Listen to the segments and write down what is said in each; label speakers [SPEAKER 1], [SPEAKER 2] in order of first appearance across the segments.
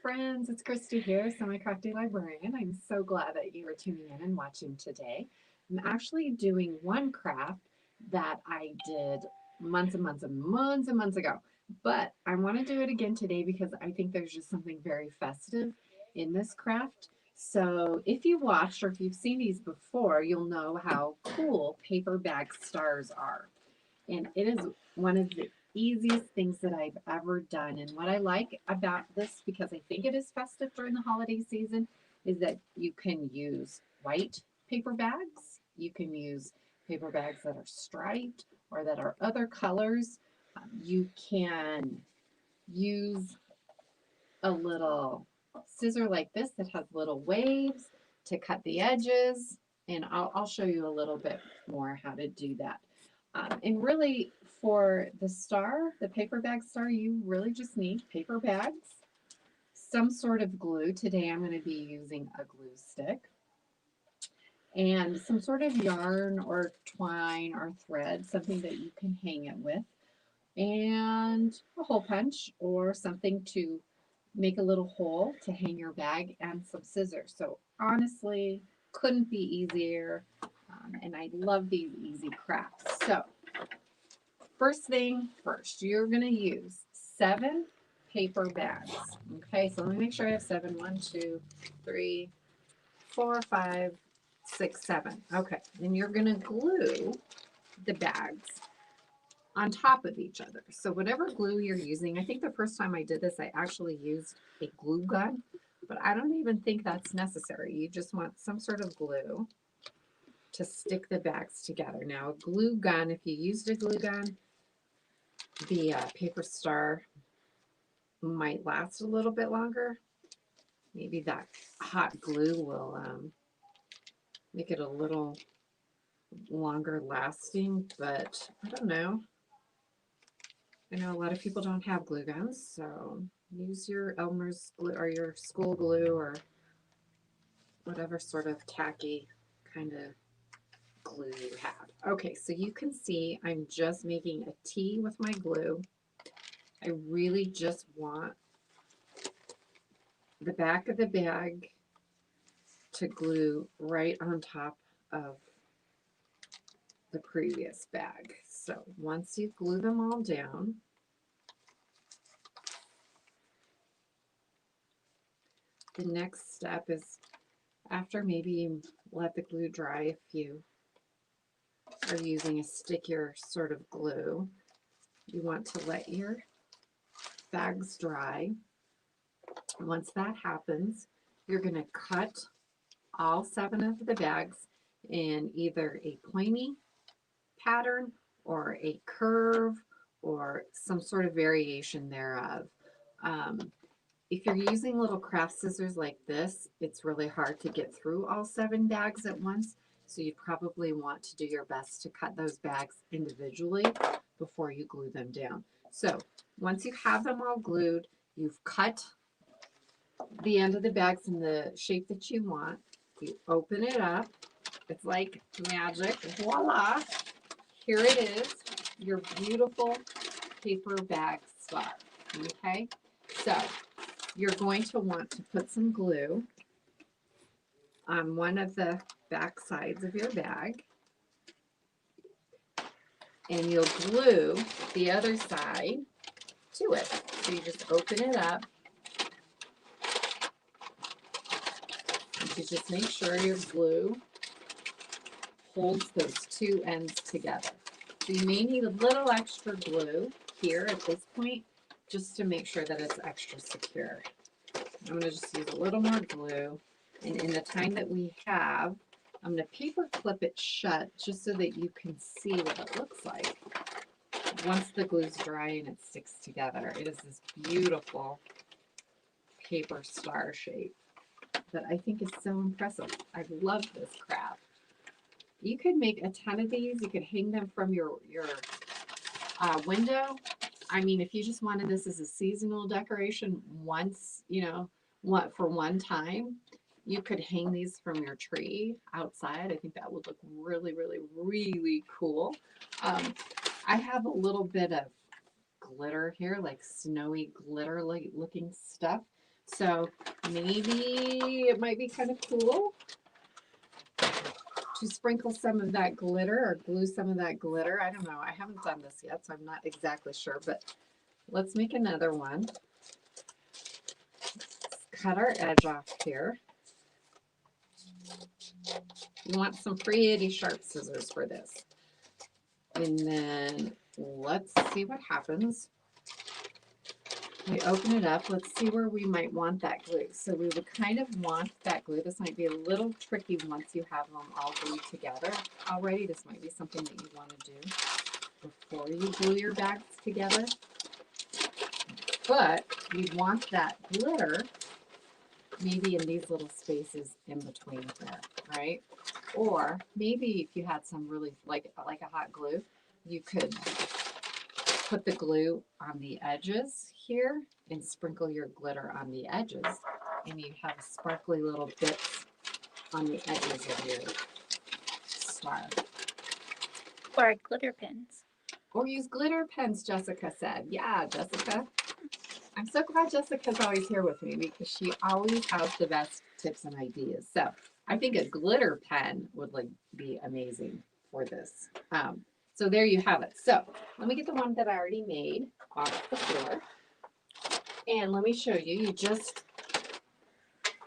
[SPEAKER 1] friends, it's Christy here, Semi-Crafty Librarian. I'm so glad that you are tuning in and watching today. I'm actually doing one craft that I did months and months and months and months ago, but I want to do it again today because I think there's just something very festive in this craft. So if you watched or if you've seen these before, you'll know how cool paper bag stars are. And it is one of the easiest things that I've ever done. And what I like about this, because I think it is festive during the holiday season, is that you can use white paper bags. You can use paper bags that are striped or that are other colors. You can use a little scissor like this that has little waves to cut the edges. And I'll show you a little bit more how to do that. And really, for the star, the paper bag star, you really just need paper bags, some sort of glue. Today I'm going to be using a glue stick, and some sort of yarn or twine or thread, something that you can hang it with, and a hole punch or something to make a little hole to hang your bag, and some scissors. So honestly, couldn't be easier. And I love these easy crafts. So first thing first, you're going to use 7 paper bags. Okay, so let me make sure I have 7. 1, 2, 3, 4, 5, 6, 7. Okay, then you're going to glue the bags on top of each other. So whatever glue you're using, I think the first time I did this, I actually used a glue gun, but I don't even think that's necessary. You just want some sort of glue to stick the bags together. Now, a glue gun, if you used a glue gun, the paper star might last a little bit longer. Maybe that hot glue will make it a little longer lasting, but I don't know. I know a lot of people don't have glue guns, so use your Elmer's glue or your school glue or whatever sort of tacky kind of glue you have. Okay, so you can see I'm just making a T with my glue. I really just want the back of the bag to glue right on top of the previous bag. So once you glue them all down, the next step is, after maybe you let the glue dry, if you are using a stickier sort of glue, you want to let your bags dry. Once that happens, you're going to cut all 7 of the bags in either a pointy pattern or a curve or some sort of variation thereof. If you're using little craft scissors like this, it's really hard to get through all 7 bags at once. So you probably want to do your best to cut those bags individually before you glue them down. So once you have them all glued, you've cut the end of the bags in the shape that you want. You open it up. It's like magic. Voila! Here it is, your beautiful paper bag star. Okay? So you're going to want to put some glue on one of the back sides of your bag, and you'll glue the other side to it. So you just open it up, and you just make sure your glue holds those 2 ends together. So you may need a little extra glue here at this point just to make sure that it's extra secure. I'm going to just use a little more glue, and in the time that we have, I'm going to paper clip it shut just so that you can see what it looks like once the glue's dry and it sticks together. It is this beautiful paper star shape that I think is so impressive. I love this craft. You could make a ton of these. You could hang them from your window. I mean, if you just wanted this as a seasonal decoration once, for one time, you could hang these from your tree outside. I think that would look really, really, really cool. I have a little bit of glitter here, like snowy glitter looking stuff. So maybe it might be kind of cool to sprinkle some of that glitter or glue some of that glitter. I don't know. I haven't done this yet, so I'm not exactly sure, but let's make another one. Let's cut our edge off here. You want some pretty sharp scissors for this. And then let's see what happens. We open it up. Let's see where we might want that glue. So we would kind of want that glue. This might be a little tricky once you have them all glued together already. This might be something that you want to do before you glue your bags together. But you want that glitter maybe in these little spaces in between here, right? Or maybe if you had some really like a hot glue, you could put the glue on the edges here and sprinkle your glitter on the edges, and you have sparkly little bits on the edges of your star.
[SPEAKER 2] Or glitter pens.
[SPEAKER 1] Or use glitter pens, Jessica said. Yeah, Jessica. I'm so glad Jessica's always here with me because she always has the best tips and ideas. So I think a glitter pen would be amazing for this. So there you have it. So let me get the one that I already made off the floor. And let me show you. You just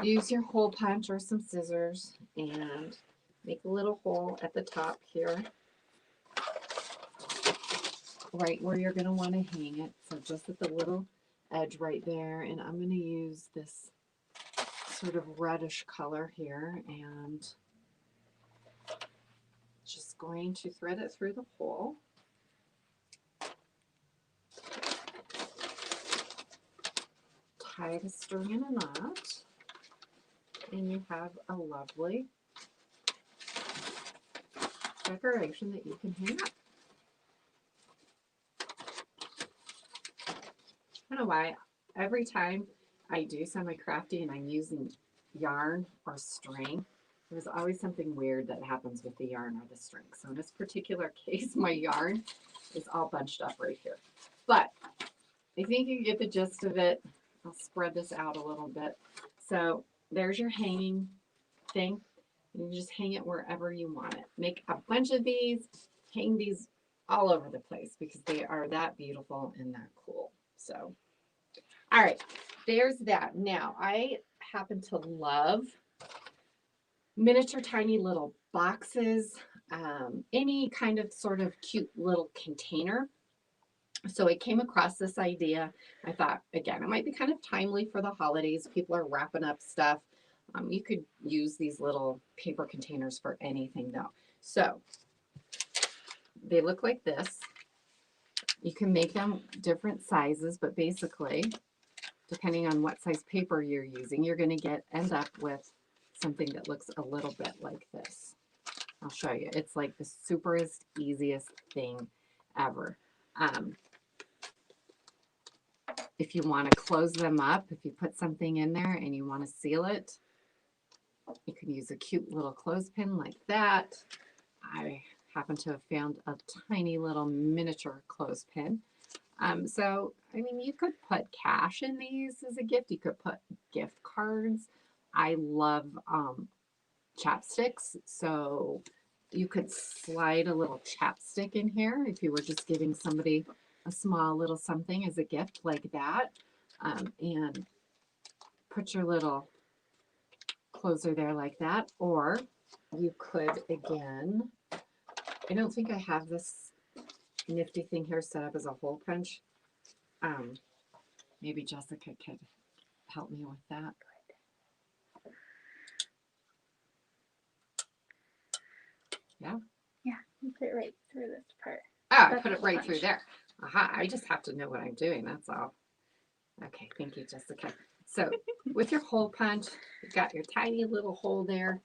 [SPEAKER 1] use your hole punch or some scissors and make a little hole at the top here, right where you're going to want to hang it. So just at the little edge right there. And I'm going to use this sort of reddish color here and just going to thread it through the hole. Tie the string in a knot, and you have a lovely decoration that you can hang up. I don't know why every time I do semi-crafty and I'm using yarn or string, there's always something weird that happens with the yarn or the string. So in this particular case, my yarn is all bunched up right here. But I think you get the gist of it. I'll spread this out a little bit. So there's your hanging thing. You just hang it wherever you want it. Make a bunch of these, hang these all over the place because they are that beautiful and that cool. So, all right, there's that. Now, I happen to love miniature tiny little boxes, any kind of sort of cute little container. So I came across this idea. I thought, again, it might be kind of timely for the holidays. People are wrapping up stuff. You could use these little paper containers for anything though. So they look like this. You can make them different sizes, but basically, depending on what size paper you're using, you're going to end up with something that looks a little bit like this. I'll show you. It's like the superest, easiest thing ever. If you want to close them up, if you put something in there and you want to seal it, you can use a cute little clothespin like that. I happen to have found a tiny little miniature clothespin. So, I mean, you could put cash in these as a gift. You could put gift cards. I love chapsticks. So you could slide a little chapstick in here if you were just giving somebody a small little something as a gift like that. And put your little closer there like that. Or you could, again, I don't think I have this nifty thing here set up as a hole punch. Maybe Jessica could help me with that. Yeah?
[SPEAKER 2] Yeah, you put it right through this part.
[SPEAKER 1] Oh, I put it right through there. Aha, I just have to know what I'm doing, that's all. Okay, thank you, Jessica. So with your hole punch, you've got your tiny little hole there.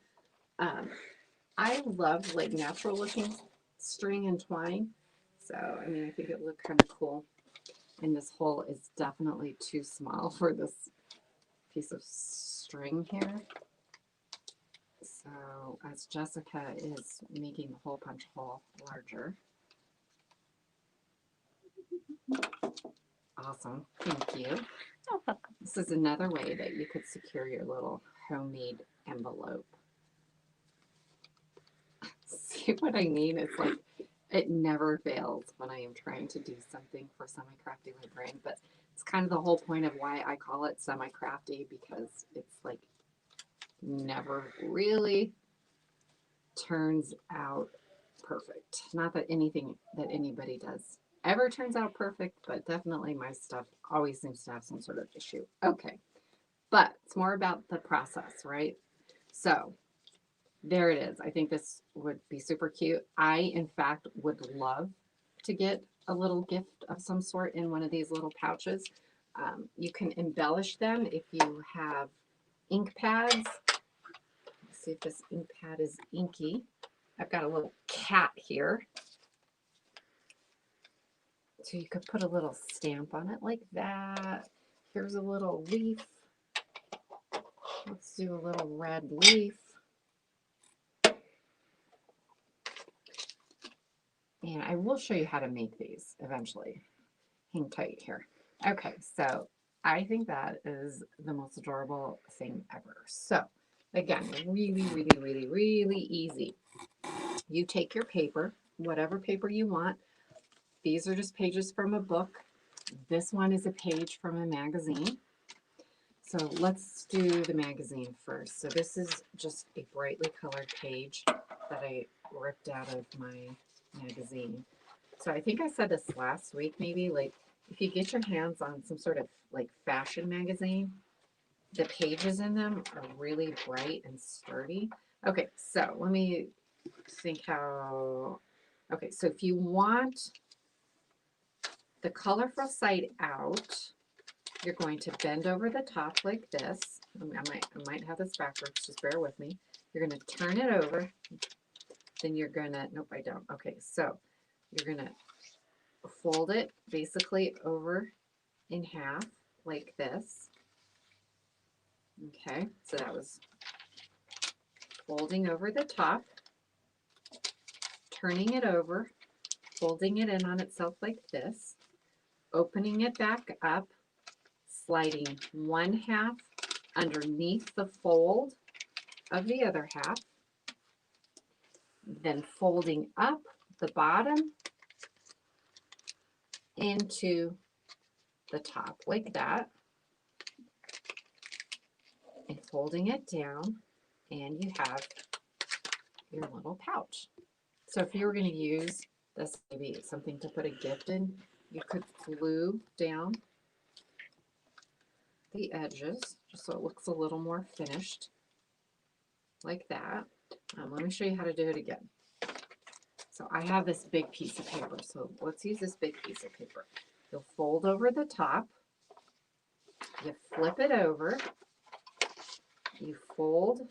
[SPEAKER 1] I love like natural looking string and twine. So, I mean, I think it looked kind of cool. And this hole is definitely too small for this piece of string here. So as Jessica is making the hole punch hole larger. Awesome. Thank you. This is another way that you could secure your little homemade envelope. See what I mean? It's like it never fails when I am trying to do something for Semi-Crafty Librarian, but it's kind of the whole point of why I call it Semi-Crafty, because it's like never really turns out perfect. Not that anything that anybody does ever turns out perfect, but definitely my stuff always seems to have some sort of issue. Okay, but it's more about the process, right? So there it is. I think this would be super cute. I, in fact, would love to get a little gift of some sort in one of these little pouches. You can embellish them if you have ink pads. Let's see if this ink pad is inky. I've got a little cat here. So you could put a little stamp on it like that. Here's a little leaf. Let's do a little red leaf. And I will show you how to make these eventually. Hang tight here. Okay, so I think that is the most adorable thing ever. So again, really easy. You take your paper, whatever paper you want. These are just pages from a book. This one is a page from a magazine. So let's do the magazine first. So this is just a brightly colored page that I ripped out of my magazine. So I think I said this last week, maybe, like if you get your hands on some sort of like fashion magazine, the pages in them are really bright and sturdy. Okay, so let me think how, okay, so if you want the colorful side out, you're going to bend over the top like this. I might have this backwards, just bear with me. You're going to turn it over. Then you're going to, nope, I don't. Okay, so you're going to fold it basically over in half like this. Okay, so that was folding over the top, turning it over, folding it in on itself like this, opening it back up, sliding one half underneath the fold of the other half, then folding up the bottom into the top like that, and folding it down, and you have your little pouch. So if you were going to use this, maybe something to put a gift in, you could glue down the edges just so it looks a little more finished like that. Let me show you how to do it again. So I have this big piece of paper, so let's use this big piece of paper. You'll fold over the top, you flip it over, you fold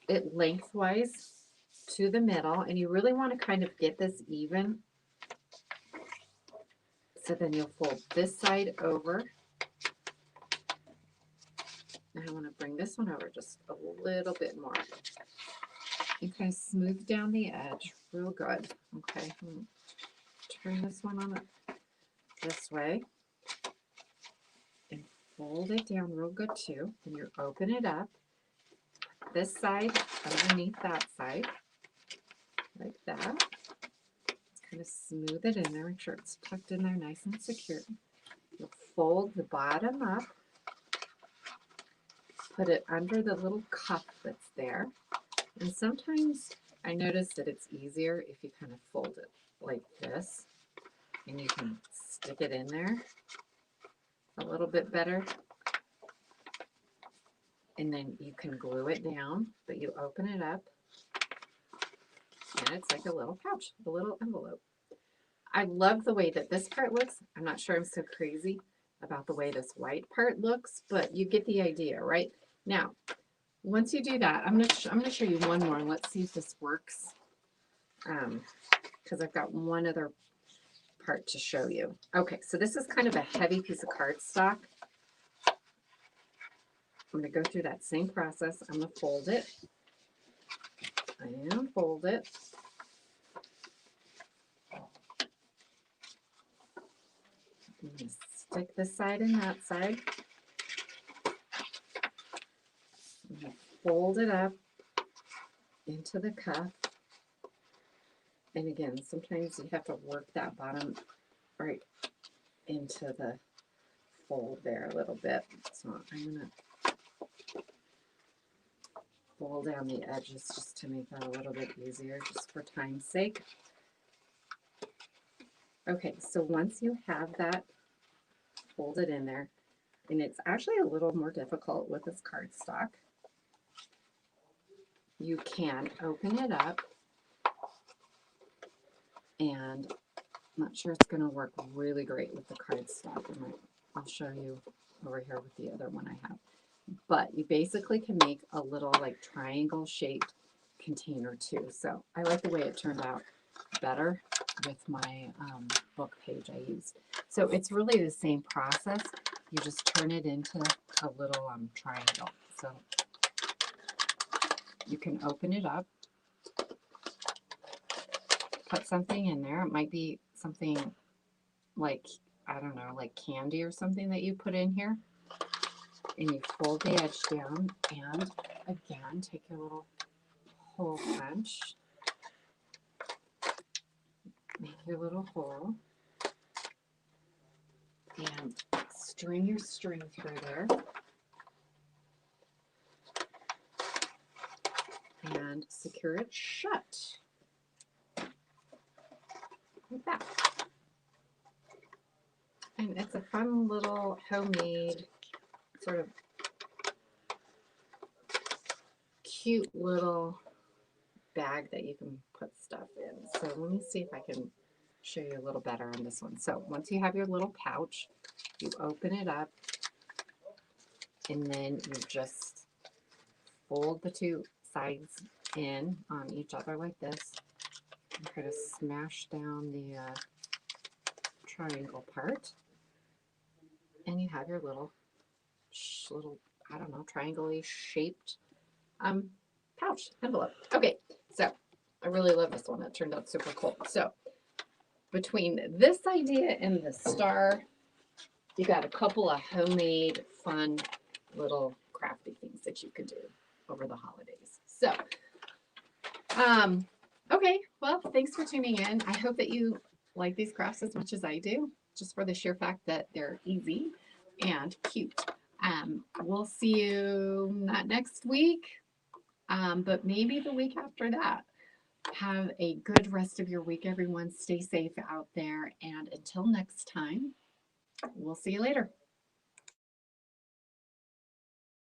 [SPEAKER 1] it lengthwise to the middle, and you really want to kind of get this even. So then you'll fold this side over. And I want to bring this one over just a little bit more. You kind of smooth down the edge real good. Okay, turn this one on this way and fold it down real good too. And you open it up, this side underneath that side, like that. Just kind of smooth it in there, make sure it's tucked in there nice and secure. You'll fold the bottom up, put it under the little cuff that's there. And sometimes I notice that it's easier if you kind of fold it like this, and you can stick it in there a little bit better. And then you can glue it down, but you open it up, and it's like a little pouch, a little envelope. I love the way that this part looks. I'm not sure I'm so crazy about the way this white part looks, but you get the idea, right? Now, once you do that, I'm gonna show you one more, and let's see if this works. Because I've got one other part to show you. Okay, so this is kind of a heavy piece of cardstock. I'm going to go through that same process. I'm going to fold it and fold it. I'm going to stick this side and that side. And fold it up into the cuff. And again, sometimes you have to work that bottom right into the fold there a little bit. So I'm going to fold down the edges just to make that a little bit easier, just for time's sake. Okay, so once you have that folded in there, and it's actually a little more difficult with this cardstock, you can open it up, and I'm not sure it's going to work really great with the cardstock. I'll show you over here with the other one I have. But you basically can make a little like triangle shaped container too. So I like the way it turned out better with my book page I used. So it's really the same process. You just turn it into a little triangle. So you can open it up, put something in there. It might be something like, I don't know, like candy or something that you put in here. And you fold the edge down, and again, take your little hole punch, make your little hole, and string your string through there, and secure it shut, like that. And it's a fun little homemade, sort of cute little bag that you can put stuff in. So let me see if I can show you a little better on this one. So once you have your little pouch, you open it up, and then you just fold the two sides in on each other like this, and try to smash down the triangle part, and you have your little I don't know, triangle-y shaped pouch envelope. Okay, so I really love this one. It turned out super cool. So between this idea and the star, you got a couple of homemade, fun little crafty things that you could do over the holidays. So, okay, well, thanks for tuning in. I hope that you like these crafts as much as I do, just for the sheer fact that they're easy and cute. We'll see you not next week, but maybe the week after that. Have a good rest of your week, everyone. Stay safe out there. And until next time, we'll see you later.